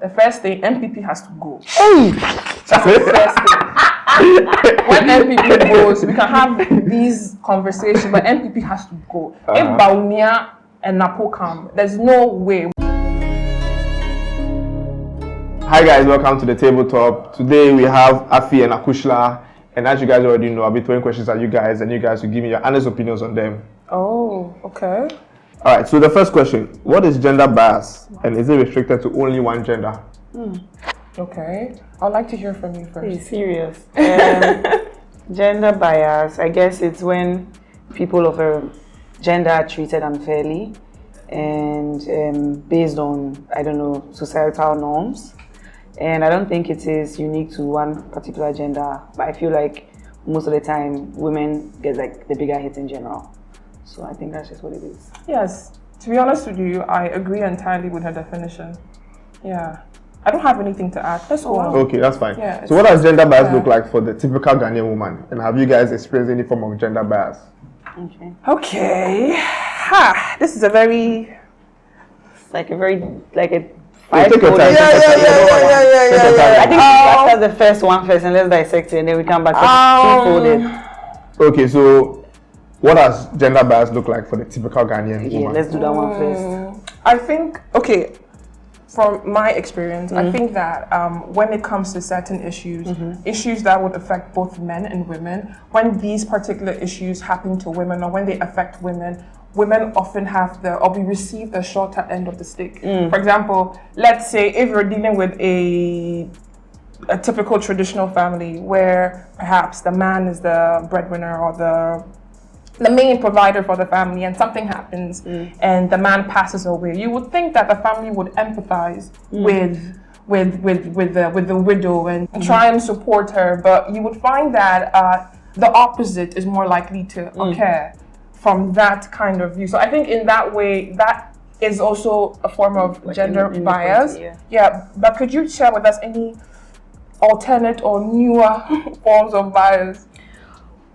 the first thing, MPP has to go. That's the first thing. When MPP goes, we can have these conversations, but MPP has to go. If Baunia and Napo come, there's no way. Hi guys, welcome to the tabletop. Today we have Afi and Acushla, and as you guys already know, I'll be throwing questions at you guys, and you guys will give me your honest opinions on them. Oh, okay. All right. So the first question: what is gender bias, and is it restricted to only one gender? Okay. I'd like to hear from you first. Pretty serious. Gender bias, I guess it's when people of a gender are treated unfairly and based on, I don't know, societal norms. And I don't think it is unique to one particular gender, but I feel like most of the time women get like the bigger hit in general. So I think that's just what it is. Yes. To be honest with you, I agree entirely with her definition. Yeah. I don't have anything to add. Let's go on. Okay, that's fine. Yeah, so what does gender bias look like for the typical Ghanaian woman? And have you guys experienced any form of gender bias? Okay. This is a very... Like a very, like a... Take your time. Yeah. I think after the first one first, and let's dissect it, and then we come back to two-folded. Okay, so what does gender bias look like for the typical Ghanaian woman? Yeah, let's do that one first. I think, okay, from my experience, I think that when it comes to certain issues, issues that would affect both men and women, when these particular issues happen to women or when they affect women, women often have we receive the shorter end of the stick. For example, let's say if you're dealing with a typical traditional family where perhaps the man is the breadwinner or the main provider for the family, and something happens and the man passes away, you would think that the family would empathize with the widow and try and support her, but you would find that the opposite is more likely to occur from that kind of view. So I think in that way, that is also a form of like gender bias. Yeah, but could you share with us any alternate or newer forms of bias?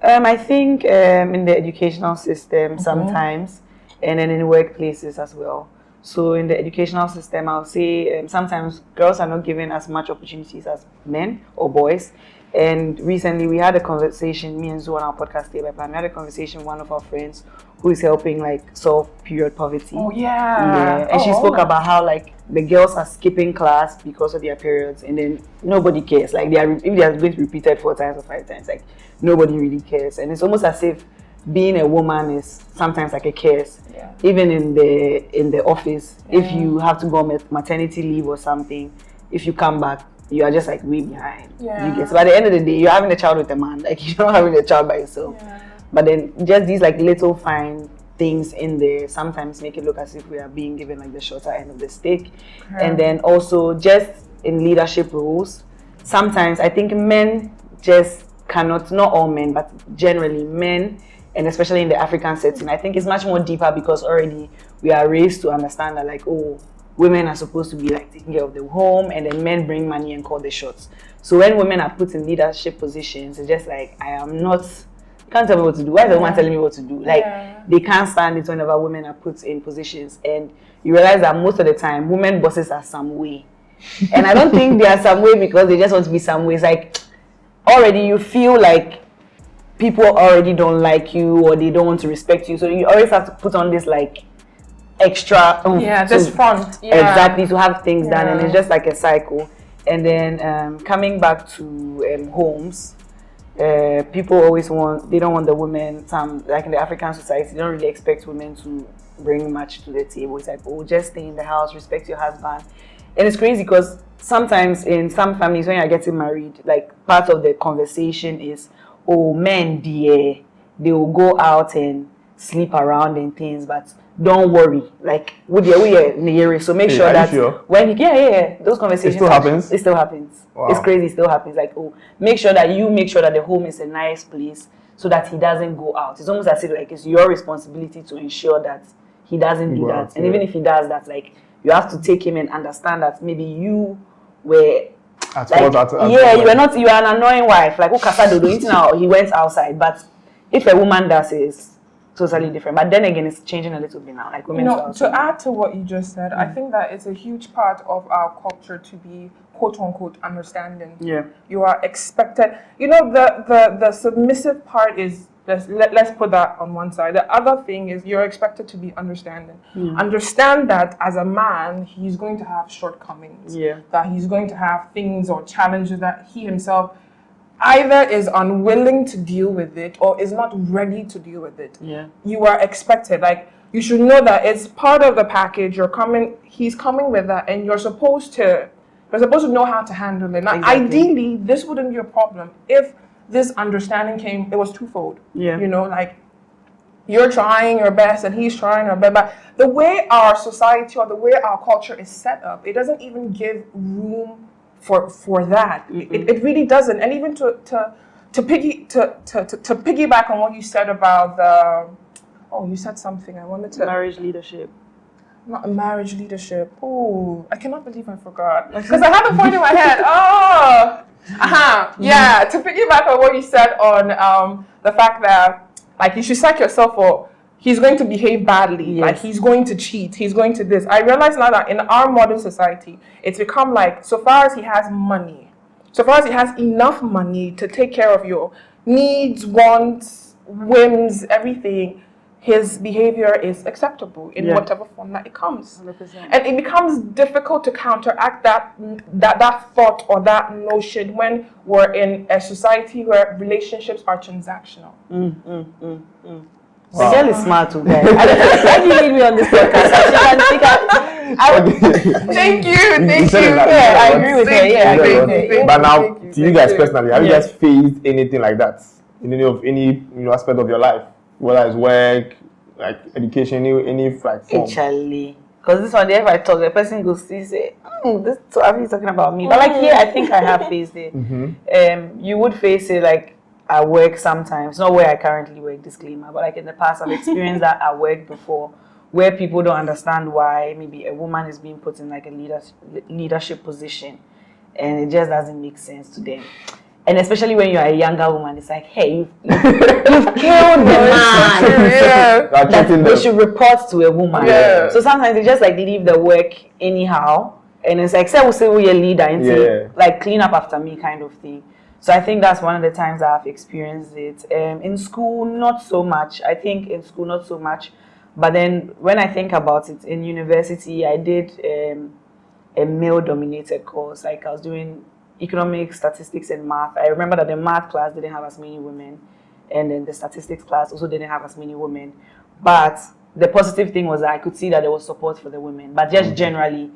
I think in the educational system sometimes, and then in workplaces as well. So in the educational system, I'll say sometimes girls are not given as much opportunities as men or boys. And recently we had a conversation, me and Zoe on our podcast Day by Plan, we had a conversation with one of our friends who is helping like solve period poverty. Oh yeah. And she spoke about how like the girls are skipping class because of their periods, and then nobody cares. Like if they are going to repeat it 4 times or 5 times, like nobody really cares. And it's almost as if being a woman is sometimes like a curse. Yeah. Even in the office, if you have to go on maternity leave or something, if you come back, you are just like way behind. Yeah. You guess. But at the end of the day, you're having a child with a man. Like you're not having a child by yourself. Yeah. But then just these like little fine things in there sometimes make it look as if we are being given like the shorter end of the stick. And then also just in leadership roles, sometimes I think men just cannot, not all men, but generally men, and especially in the African setting, I think it's much more deeper because already we are raised to understand that like, oh, women are supposed to be like taking care of the home, and then men bring money and call the shots. So when women are put in leadership positions, it's just like, you can't tell me what to do. Why is the woman telling me what to do? Like, they can't stand it whenever women are put in positions. And you realize that most of the time, women bosses are some way. And I don't think they are some way because they just want to be some way. It's like, already you feel like people already don't like you or they don't want to respect you. So you always have to put on this like, extra this front exactly to have things done, and it's just like a cycle. And then coming back to homes, people always they don't want the women, like in the African society, they don't really expect women to bring much to the table. It's like, oh, just stay in the house, respect your husband. And it's crazy because sometimes in some families when you're getting married, like part of the conversation is, oh, men they will go out and sleep around and things, but don't worry, like we are so make sure that when those conversations it still happens. Wow. It's crazy, it still happens. Like, oh, make sure that the home is a nice place so that he doesn't go out. It's almost as if like it's your responsibility to ensure that he doesn't do that. And even if he does that, like you have to take him and understand that maybe you were you are an annoying wife, like he went outside. But if a woman does is totally different. But then again, it's changing a little bit now. Like women, to add to what you just said, I think that it's a huge part of our culture to be quote unquote understanding. Yeah, you are expected. The submissive part is let's put that on one side. The other thing is you're expected to be understanding. Understand that as a man, he's going to have shortcomings. Yeah, that he's going to have things or challenges that he himself either is unwilling to deal with it or is not ready to deal with it. Yeah. You are expected. Like, you should know that it's part of the package. He's coming with that, and you're supposed to know how to handle it. Now, exactly. Ideally, this wouldn't be a problem if this understanding came, it was twofold. Yeah. Like, you're trying your best and he's trying her best. But the way our society or the way our culture is set up, it doesn't even give room for that. It really doesn't. And even to piggyback on what you said about you said something I wanted to marriage leadership. Not marriage leadership. Oh, I cannot believe I forgot because I had a point in my head. Yeah. To piggyback on what you said on the fact that like you should psych yourself for. He's going to behave badly, yes. Like he's going to cheat, he's going to this. I realize now that in our modern society, it's become like, so far as he has money, so far as he has enough money to take care of your needs, wants, whims, everything, his behavior is acceptable in whatever form that it comes. 100%. And it becomes difficult to counteract that thought or that notion when we're in a society where relationships are transactional. Wow. The girl is smart too, guys. Why do you need me on this podcast? Thank you. Yeah, I agree with her. Yeah, I agree with her. But now, to you guys personally, have you guys faced anything like that in any aspect of your life, whether it's work, like education, any like form? Actually, because this one, if I talk, the person goes to say, "This so Afi is talking about me." But like, I think I have faced it. You would face it like. I work sometimes, not where I currently work, disclaimer, but like in the past I've experienced that at work before, where people don't understand why maybe a woman is being put in like a leadership position and it just doesn't make sense to them. And especially when you're a younger woman, it's like, hey, you've killed the man. That they should report to a woman. Yeah. So sometimes they just like leave the work anyhow and it's like, say we'll say we're a leader and say, like clean up after me kind of thing. So I think that's one of the times I've experienced it. In school, not so much. I think in school, not so much. But then when I think about it, in university, I did a male-dominated course. Like I was doing economics, statistics, and math. I remember that the math class didn't have as many women. And then the statistics class also didn't have as many women. But the positive thing was that I could see that there was support for the women. But just generally,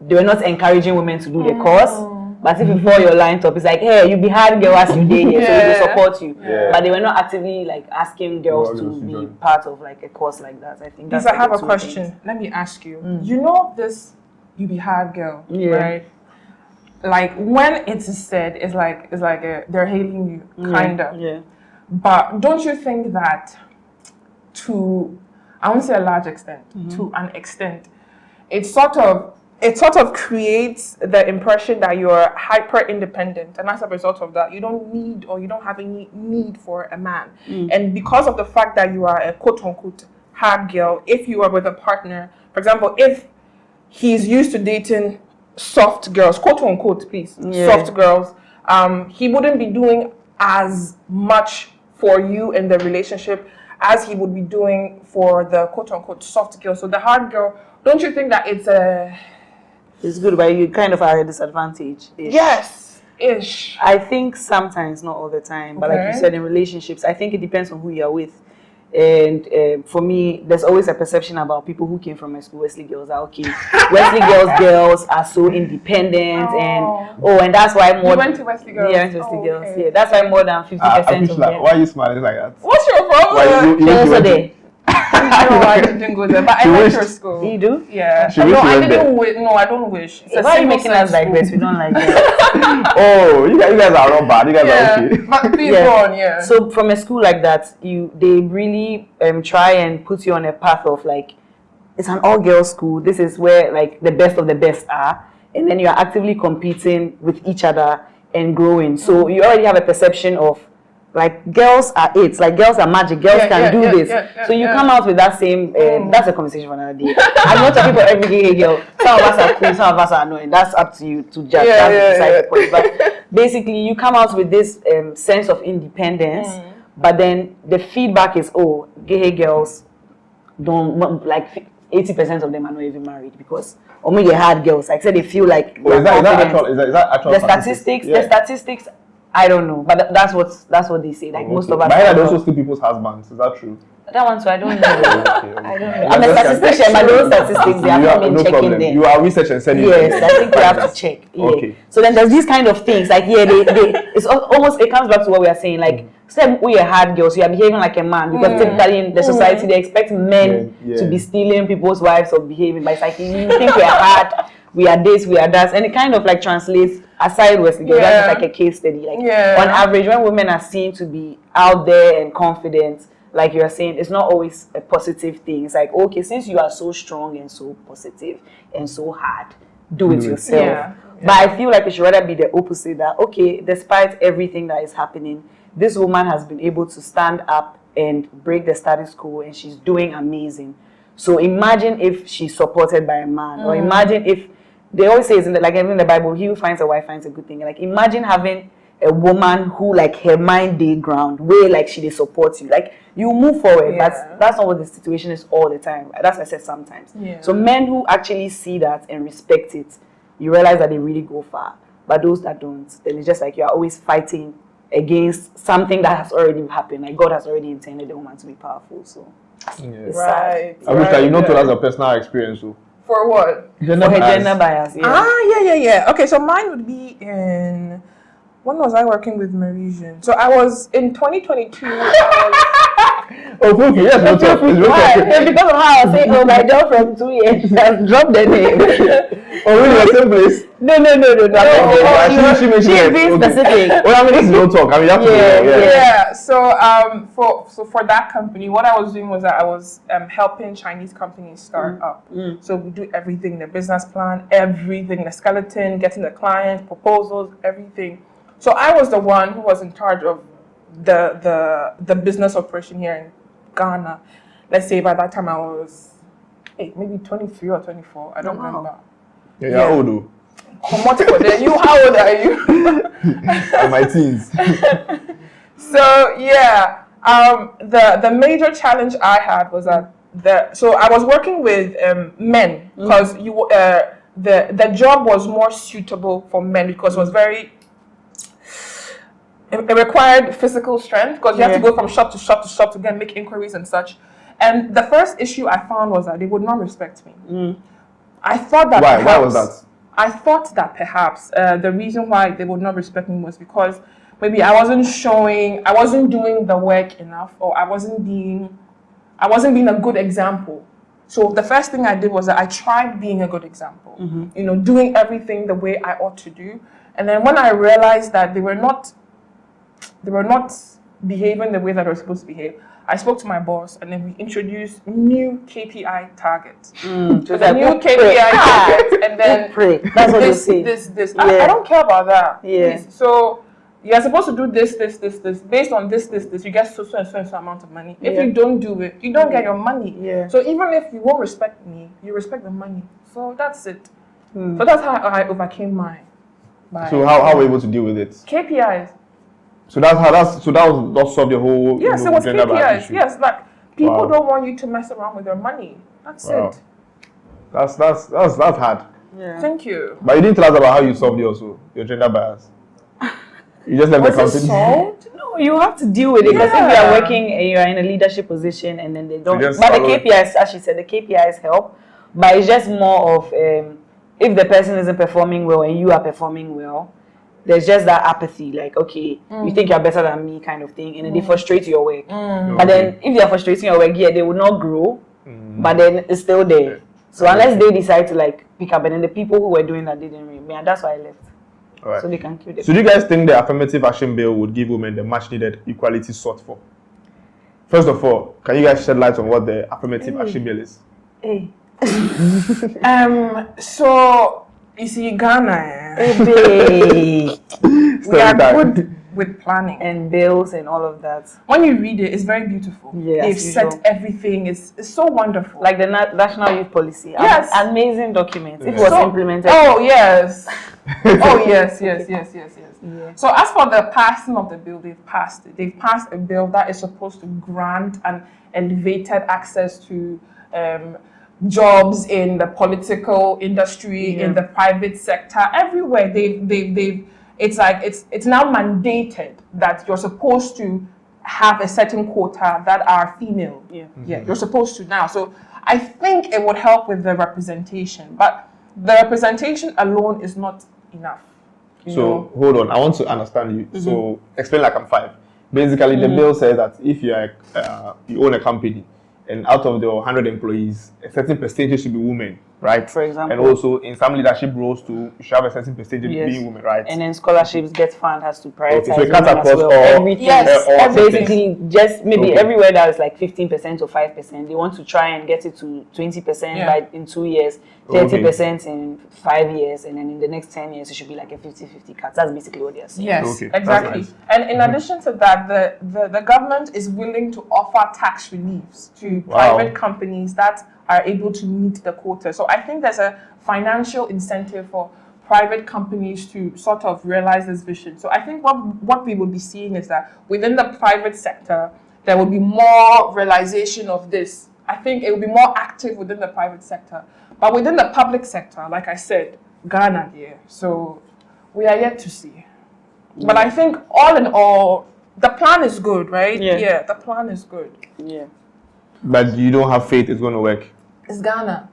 they were not encouraging women to do the course. But if you follow your line top, it's like, hey, you be hard girl as you did here, so we will support you. But they were not actively like asking girls to be part of like a course like that. I think that's I have a question. Let me ask you. You know this, you be hard girl, right? Like when it's said, it's like they're hailing you, kinda. Yeah. But don't you think that I won't say a large extent, to an extent, it sort of creates the impression that you're hyper independent, and as a result of that, you don't need or you don't have any need for a man. And because of the fact that you are a quote unquote hard girl, if you are with a partner, for example, if he's used to dating soft girls, quote unquote, please, soft girls, he wouldn't be doing as much for you in the relationship as he would be doing for the quote unquote soft girl. So the hard girl, don't you think that it's good, but you kind of are at a disadvantage. Yes-ish. I think sometimes, not all the time, but like you said, in relationships, I think it depends on who you're with. And for me, there's always a perception about people who came from my school, Wesley girls are okay. Wesley girls are so independent, and that's why more. You went to Wesley girls? Yeah, I went to Wesley girls. Yeah, that's why more than 50% of them. Why are you smiling like that? What's your problem? Why you Also there. No, I didn't go there, but I like your school. You do? Yeah. No, I didn't wish. No, I don't wish. Why are you making us like this? We don't like that. Oh, you guys are not bad. You guys are okay. But please go on, So from a school like that, they really try and put you on a path of like, it's an all-girls school. This is where like the best of the best are. And then you're actively competing with each other and growing. So you already have a perception of like girls are it, like girls are magic, girls can do this. So you come out with that same, that's a conversation for another day. I'm not talking for every gay girl. Some of us are cool, some of us are annoying. That's up to you to judge. That's beside the point. But basically, you come out with this sense of independence, but then the feedback is, oh, gay girls don't, like 80% of them are not even married because only they hard girls. Like I said, they feel like is that actual the statistics? The statistics, I don't know, but that's what they say. Like most of us. But they also steal people's husbands. Is that true? That one, so I don't know. I don't know. I'm a statistician, but those statistics, they have not been checking them. You are research and sending. Yes, I think we have to check. Yeah. Okay. So then there's these kind of things, like it's almost, it comes back to what we are saying, like, say we are hard girls, you are behaving like a man, because typically in the society they expect men to be stealing people's wives or behaving, but it's like, you think we are hard, we are this, we are that, and it kind of like translates aside West girls. That's like a case study. Like on average, when women are seen to be out there and confident, like you are saying, it's not always a positive thing. It's like, okay, since you are so strong and so positive and so hard, do it yourself. Yeah. But I feel like it should rather be the opposite, that, okay, despite everything that is happening, this woman has been able to stand up and break the status quo, and she's doing amazing. So imagine if she's supported by a man, or imagine if, they always say, isn't it, like even in the Bible, he who finds a wife finds a good thing. Like imagine having a woman who, like, her mind day ground, where like she supports you, like you move forward. That's not what the situation is all the time. That's what I said sometimes. So men who actually see that and respect it, you realize that they really go far. But those that don't, then it's just like you are always fighting against something that has already happened. Like God has already intended the woman to be powerful. So it's sad. Acushla, you know, told us a personal experience. So. For what? Gender bias. Yeah. Okay, so mine would be in, when was I working with Mauritian? So I was in 2022. Okay, yes, what's up? Because of how I was saying, oh, my job from 2 years, I've dropped the name. Oh, really? The same place? No. She's being specific. Well, I mean, this is no talk. I mean, you have to Yeah. So for that company, what I was doing was that I was helping Chinese companies start up. So we do everything, the business plan, everything, the skeleton, getting the client, proposals, everything. So I was the one who was in charge of the business operation here in Ghana. Let's say by that time I was maybe 23 or 24. I don't remember. Yeah, you're old though. You, how old are you? I'm my teens. So the major challenge I had was that so I was working with men, because the job was more suitable for men, because it was it required physical strength, because you have to go from shop to shop to shop to go and make inquiries and such. And the first issue I found was that they would not respect me. I thought that why was that? I thought that perhaps the reason why they would not respect me was because maybe I wasn't doing the work enough, or I wasn't being a good example. So the first thing I did was that I tried being a good example, doing everything the way I ought to do. And then when I realized that they were not behaving the way that they were supposed to behave, I spoke to my boss, and then we introduced new KPI targets. So the new KPI targets, and then that's what this. I don't care about that. Please. So you're supposed to do this. Based on this. You get so amount of money. If you don't do it, you don't get your money. So even if you won't respect me, you respect the money. So that's it. So that's how I overcame mine. So how were you able to deal with it? KPIs. So that solved the whole it was gender KPIs. issue. Yes, like people don't want you to mess around with their money. That's it. That's hard. Yeah. Thank you. But you didn't tell us about how you solved your gender bias. You just left the company. Solved? No, you have to deal with it, because if you are working and you are in a leadership position and then they don't. But the KPIs, as she said, the KPIs help. But it's just more of if the person isn't performing well and you are performing well, there's just that apathy, like, okay, you think you're better than me kind of thing, and then they frustrate your work. But then if they're frustrating your work, they will not grow, but then it's still there. So unless they decide to like pick up, and then the people who were doing that didn't really, and that's why I left. All right. So they can kill them. So do you guys think the Affirmative Action Bill would give women the much needed equality sought for? First of all, can you guys shed light on what the Affirmative Action Bill is? So you see, Ghana, we are good with planning and bills and all of that. When you read it, it's very beautiful. Yeah, they've set everything. It's so wonderful. Like the National Youth Policy. Yes, amazing document. If it was implemented. Oh yes. Oh yes. Yeah. So as for the passing of the bill, they've passed it. They've passed a bill that is supposed to grant an elevated access to jobs in the political industry, in the private sector, everywhere. It's now mandated that you're supposed to have a certain quota that are female. Yeah, you're supposed to now. So I think it would help with the representation, but the representation alone is not enough. So hold on, I want to understand you. So explain like I'm 5. Basically, the bill says that if you are you own a company, and out of the 100 employees, a certain percentage should be women, right? For example. And also, in some leadership roles too, you should have a certain percentage being women, right? And then scholarships get fund has to prioritize. Okay, so it cuts across all. Everything. Yes, basically, just maybe everywhere that is like 15% or 5%, they want to try and get it to 20% in 2 years, 30% in 5 years, and then in the next 10 years, it should be like a 50-50 cut. That's basically what they're saying. Yes, exactly. Nice. And in addition to that, the government is willing to offer tax reliefs to private companies that are able to meet the quota. So I think there's a financial incentive for private companies to sort of realize this vision. So I think what we will be seeing is that within the private sector, there will be more realization of this. I think it will be more active within the private sector. But within the public sector, like I said, Ghana here. So we are yet to see. But I think all in all, the plan is good, right? Yeah, the plan is good. Yeah. But you don't have faith it's going to work? It's Ghana.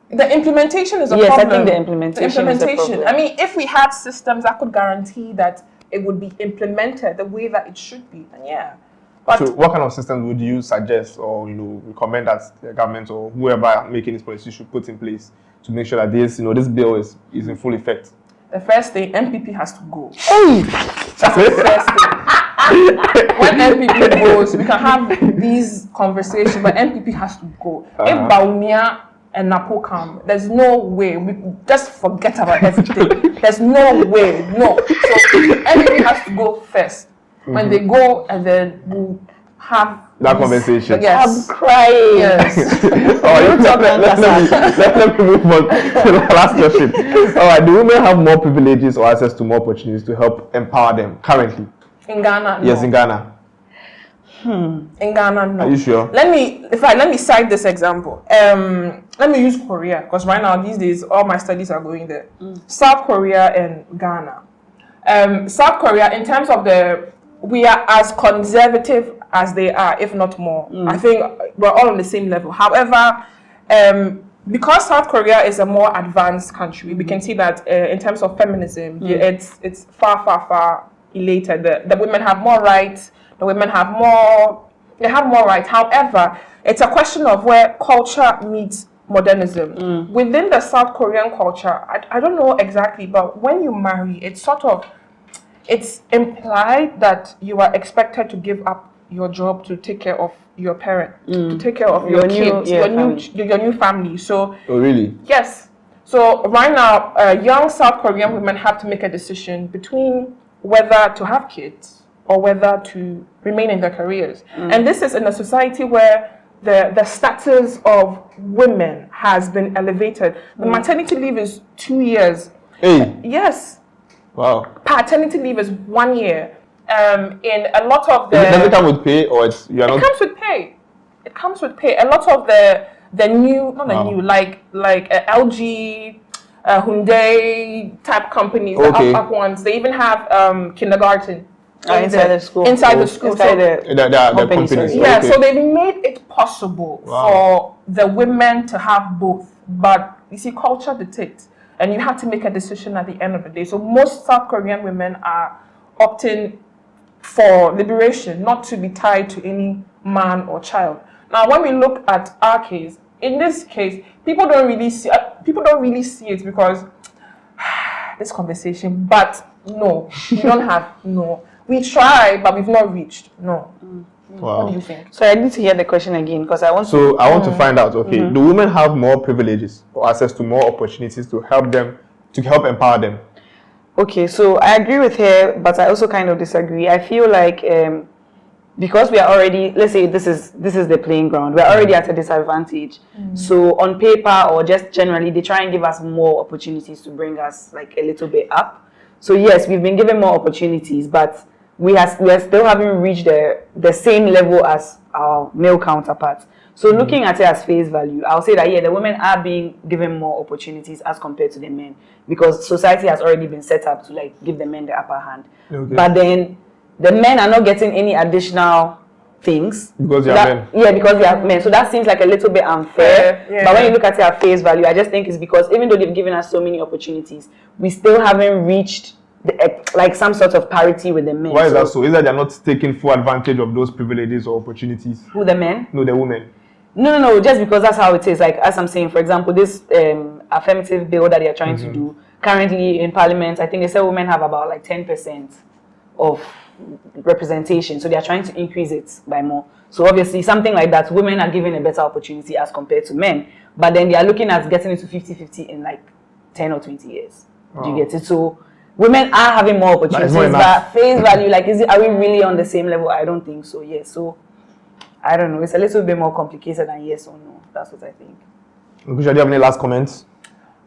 The implementation is a problem. Yes, I think the implementation is a problem. I mean, if we had systems that could guarantee that it would be implemented the way that it should be, then But so what kind of systems would you suggest or recommend that the government or whoever making this policy should put in place to make sure that this bill is in full effect? The first thing, MPP has to go. That's the first thing. When MPP goes, we can have these conversations, but MPP has to go. If Baumia and Napo come, there's no way. We just forget about everything. There's no way. No. So MPP has to go first. When they go, and then we'll have that conversation. Yes. I'm crying. Yes. Let me move on to the last question. All right, do women have more privileges or access to more opportunities to help empower them currently? In Ghana, no. Yes, in Ghana. In Ghana, no. Are you sure? Let me cite this example. Let me use Korea, because right now, these days, all my studies are going there. South Korea and Ghana. South Korea, in terms of we are as conservative as they are, if not more. I think we're all on the same level. However, because South Korea is a more advanced country, we can see that in terms of feminism, it's far elated. The women have more rights. The women have more rights. However, it's a question of where culture meets modernism. Within the South Korean culture, I don't know exactly, but when you marry, it's implied that you are expected to give up your job to take care of your parent, to take care of your kids, your new family. So, oh really? Yes. So right now, young South Korean women have to make a decision between whether to have kids or whether to remain in their careers. And this is in a society where the status of women has been elevated. The maternity leave is 2 years. Hey. Yes. Wow. Paternity leave is 1 year. In a lot of does it come with pay or it comes with pay. It comes with pay. A lot of the new, like LG, Hyundai type companies, the up ones. They even have kindergarten inside the school. Inside the school. So the companies. Yeah. So they've made it possible for the women to have both. But you see, culture dictates. And you have to make a decision at the end of the day. So most South Korean women are opting for liberation, not to be tied to any man or child. Now, when we look at our case, in this case, people don't really see it because this conversation. But no, we don't have no. We try, but we've not reached no. Wow. What do you think? So I need to hear the question again because I want to. So I want to find out. Okay, do women have more privileges or access to more opportunities to help empower them? Okay, so I agree with her, but I also kind of disagree. I feel like because we are already, let's say this is the playing ground, we're already at a disadvantage. So on paper or just generally, they try and give us more opportunities to bring us like a little bit up. So yes, we've been given more opportunities, but we are still haven't reached the same level as our male counterparts. So looking at it as face value, I'll say that, yeah, the women are being given more opportunities as compared to the men, because society has already been set up to like give the men the upper hand. Okay. But then the men are not getting any additional things. Because they are men. Yeah, because they are men. So that seems like a little bit unfair. Yeah. But when you look at it at face value, I just think it's because even though they've given us so many opportunities, we still haven't reached like some sort of parity with the men. Why is that so? Is that they're not taking full advantage of those privileges or opportunities? Who, the men? No, the women. No, just because that's how it is. Like, as I'm saying, for example, this affirmative bill that they are trying to do, currently in Parliament, I think they say women have about like 10% of representation. So they are trying to increase it by more. So obviously, something like that, women are given a better opportunity as compared to men. But then they are looking at getting it to 50-50 in like 10 or 20 years. Do you get it? So women are having more opportunities, but face value, like, are we really on the same level? I don't think so. Yes. So I don't know. It's a little bit more complicated than yes or no. That's what I think. Acushla, do you have any last comments?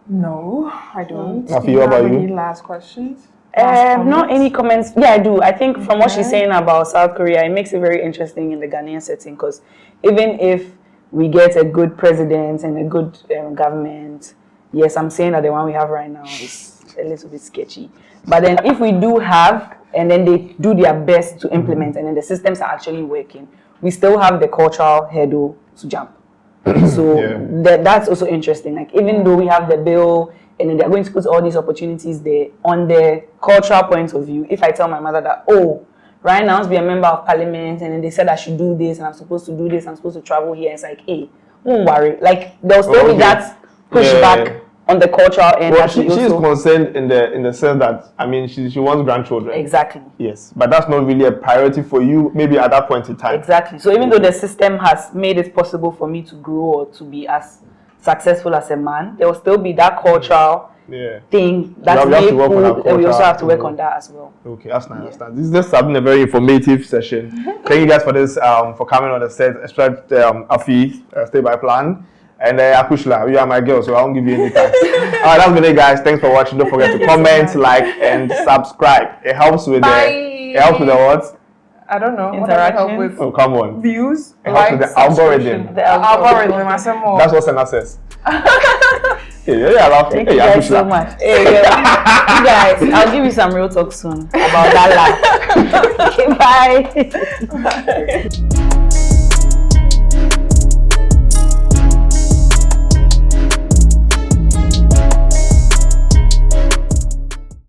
No, I don't. Afi, what about you? Any last questions? Not any comments. Yeah, I do. I think from what she's saying about South Korea, it makes it very interesting in the Ghanaian setting, because even if we get a good president and a good government, yes, I'm saying that the one we have right now is a little bit sketchy. But then if we do have, and then they do their best to implement, and then the systems are actually working, we still have the cultural hurdle to jump. So that's also interesting. Like, even though we have the bill and then they're going to put all these opportunities there, on the cultural point of view, if I tell my mother that, oh, right now I want to be a member of parliament, and then they said I should do this, and I'm supposed to do this, I'm supposed to travel here, it's like, hey, don't worry. Like, there'll still be that pushback on the cultural end. Well, she is concerned in the sense that, I mean, she wants grandchildren. Exactly. Yes, but that's not really a priority for you, maybe at that point in time. Exactly. So even though the system has made it possible for me to grow or to be as successful as a man, there will still be that cultural thing that we also have to work on that as well. Okay, that's nice. This has been a very informative session. Thank you guys for this, for coming on the set, especially Afi, Stay by Plan. And Acushla, you are my girl, so I won't give you any time. Alright, that's been it, guys. Thanks for watching. Don't forget to comment, like, and subscribe. It helps with the what? I don't know. What does it help with? Oh, come on. Views. It helps with the algorithm. The algorithm. I said more. That's what Senna says. Thank you guys so much. Hey, you guys, I'll give you some real talk soon about that life. Okay, bye.